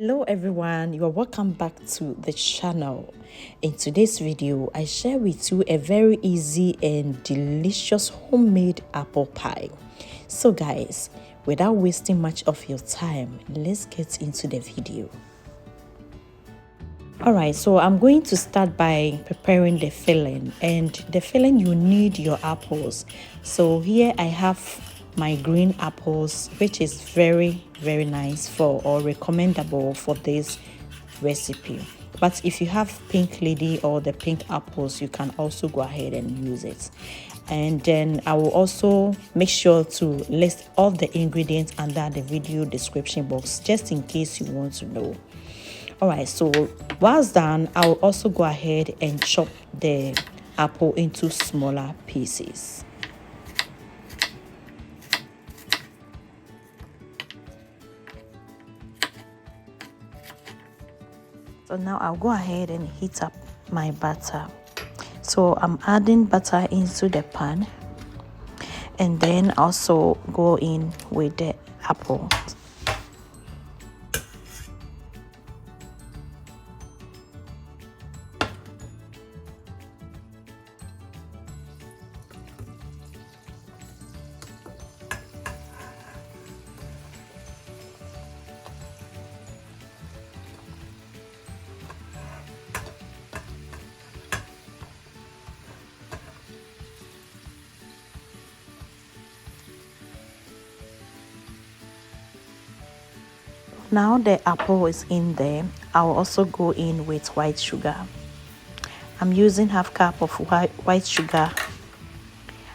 Hello everyone, you are welcome back to the channel. In today's video, I share with you a very easy and delicious homemade apple pie. So guys, without wasting much of your time, let's get into the video. Alright, so I'm going to start by preparing the filling, and the filling you need your apples. So here I have my green apples, which is very nice for or recommendable for this recipe. But if you have pink lady or the pink apples, you can also go ahead and use it. And then I will also make sure to list all the ingredients under the video description box, just in case you want to know. Alright, so whilst done, I will also go ahead and chop the apple into smaller pieces. So now I'll go ahead and heat up my butter. So I'm adding butter into the pan, and then also go in with the apple. Now the apple is in there, I'll also go in with white sugar. I'm using half cup of white sugar,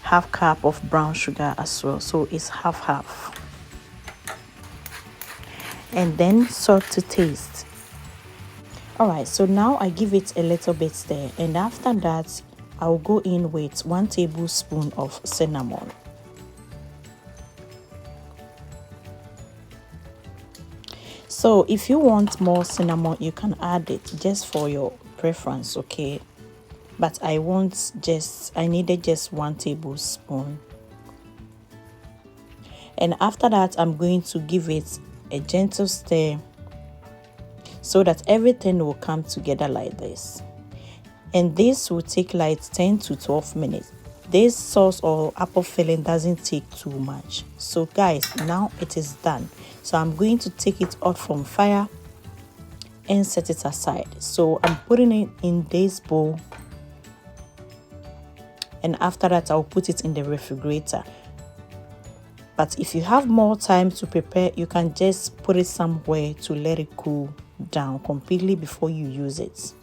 half cup of brown sugar as well, so it's half. And then salt to taste. Alright, so now I give it a little bit stir, and after that I'll go in with 1 tablespoon of cinnamon. So if you want more cinnamon, you can add it just for your preference, okay? But I needed just 1 tablespoon. And after that, I'm going to give it a gentle stir so that everything will come together like this. And this will take like 10 to 12 minutes. This sauce or apple filling doesn't take too much. So guys, now it is done. So I'm going to take it out from fire and set it aside. So I'm putting it in this bowl, and after that I'll put it in the refrigerator. But if you have more time to prepare, you can just put it somewhere to let it cool down completely before you use it.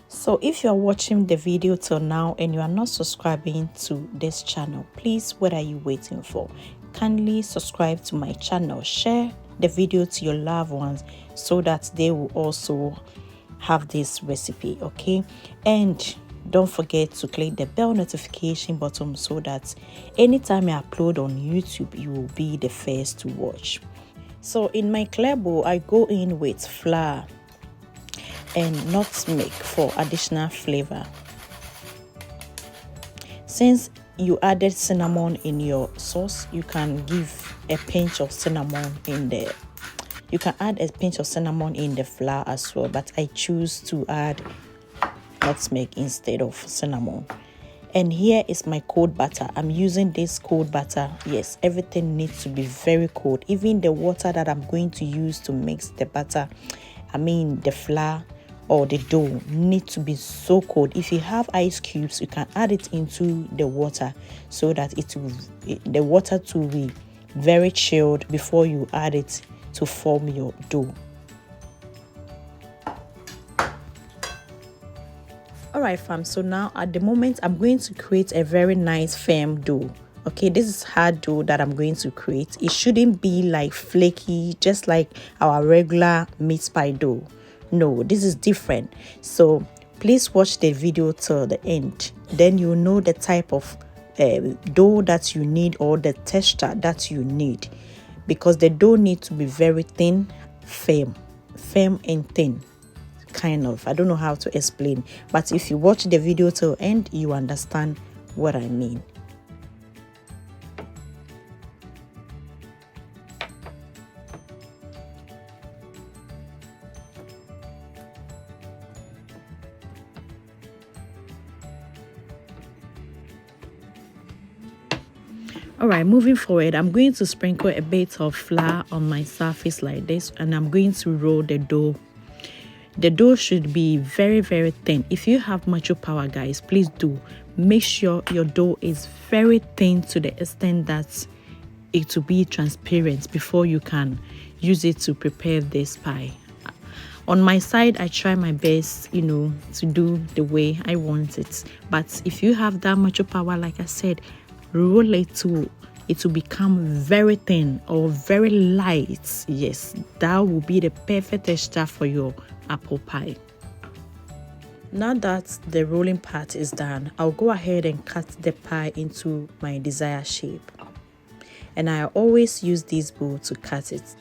So if you are watching the video till now and you are not subscribing to this channel, please, what are you waiting for? Kindly subscribe to my channel, share the video to your loved ones so that they will also have this recipe, okay? And don't forget to click the bell notification button so that anytime I upload on YouTube, you will be the first to watch. So in my clear bowl, I go in with flour and nutmeg for additional flavor. Since you added cinnamon in your sauce, you can give a pinch of cinnamon in there. You can add a pinch of cinnamon in the flour as well, but I choose to add nutmeg instead of cinnamon. And here is my cold butter. I'm using this cold butter. Yes, everything needs to be very cold. Even the water that I'm going to use to mix the butter, the flour or the dough, need to be so cold. If you have ice cubes, you can add it into the water so that the water to be very chilled before you add it to form your dough. Alright fam, so now at the moment I'm going to create a very nice firm dough. Okay, this is hard dough that I'm going to create. It shouldn't be like flaky, just like our regular meat pie dough. No, this is different. So please watch the video till the end. Then you know the type of dough that you need or the texture that you need. Because the dough needs to be very thin, firm and thin. Kind of. I don't know how to explain. But if you watch the video till end, you understand what I mean. All right, moving forward, I'm going to sprinkle a bit of flour on my surface like this, and I'm going to roll the dough. The dough should be very, very thin. If you have macho power, guys, please do make sure your dough is very thin to the extent that it will be transparent before you can use it to prepare this pie. On my side, I try my best, to do the way I want it. But if you have that much power, like I said, roll it to it will become very thin or very light. Yes, that will be the perfect texture for your apple pie. Now that the rolling part is done, I'll go ahead and cut the pie into my desired shape. And I always use this bowl to cut it.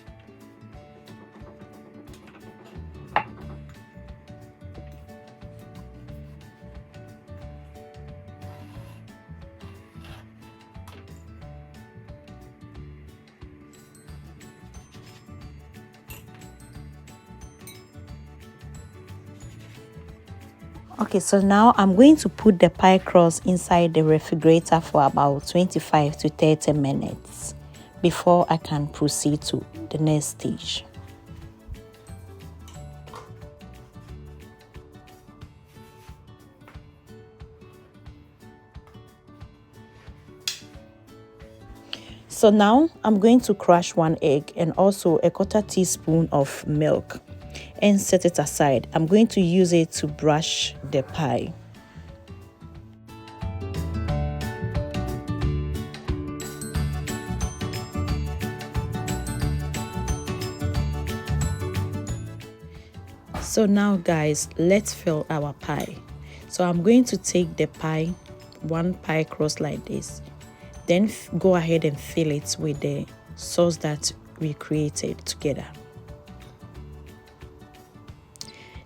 Okay, so now I'm going to put the pie crust inside the refrigerator for about 25 to 30 minutes before I can proceed to the next stage. So now I'm going to crush 1 egg and also a 1/4 teaspoon of milk and set it aside. I'm going to use it to brush the pie. So now guys, let's fill our pie. So I'm going to take the pie, 1 pie crust like this, then go ahead and fill it with the sauce that we created together.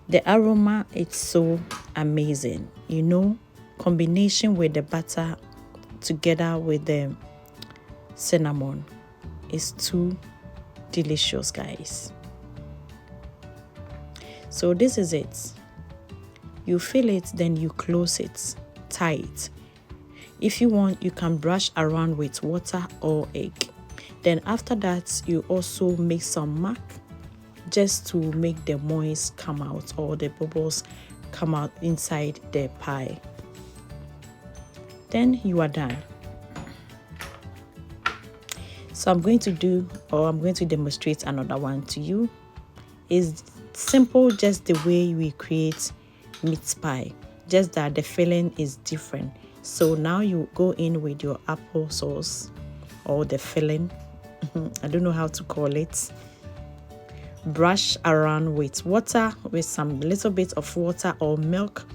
The aroma is so amazing, combination with the butter together with the cinnamon is too delicious, guys. So this is it. You fill it, then you close it tight. If you want, you can brush around with water or egg. Then after that, you also make some mac just to make the moist come out or the bubbles come out inside the pie. Then you are done. So I'm going to demonstrate another one to you. It's simple, just the way we create meat pie, just that the filling is different. So now you go in with your apple sauce or the filling. I don't know how to call it. Brush around with water, with some little bit of water or milk,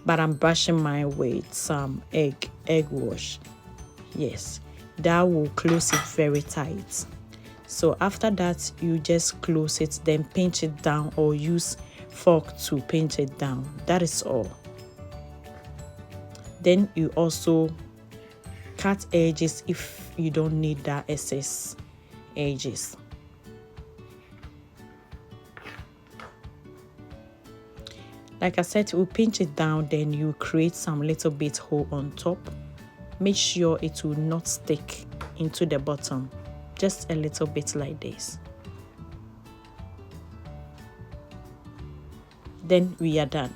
but I'm brushing mine with some egg wash. Yes, that will close it very tight. So after that, you just close it, then pinch it down or use fork to pinch it down. That is all. Then you also cut edges if you don't need that excess edges. Like I said, we'll pinch it down, then you create some little bit hole on top. Make sure it will not stick into the bottom. Just a little bit like this. Then we are done.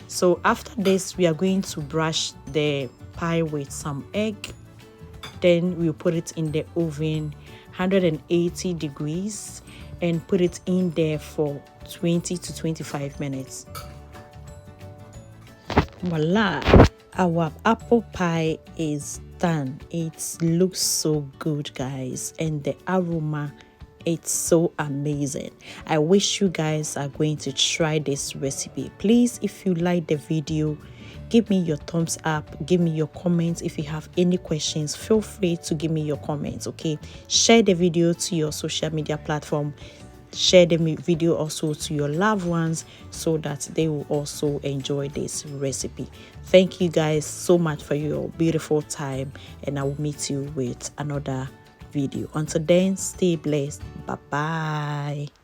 So after this, we are going to brush the pie with some egg. Then we'll put it in the oven, 180 degrees, and put it in there for 20 to 25 minutes. Voila, our apple pie is done. It looks so good, guys, and the aroma, it's so amazing. I wish you guys are going to try this recipe. Please, if you like the video, give me your thumbs up, give me your comments. If you have any questions, feel free to give me your comments. Okay, share the video to your social media platform. Share the video also to your loved ones so that they will also enjoy this recipe. Thank you guys so much for your beautiful time, and I will meet you with another video. Until then, stay blessed. Bye bye.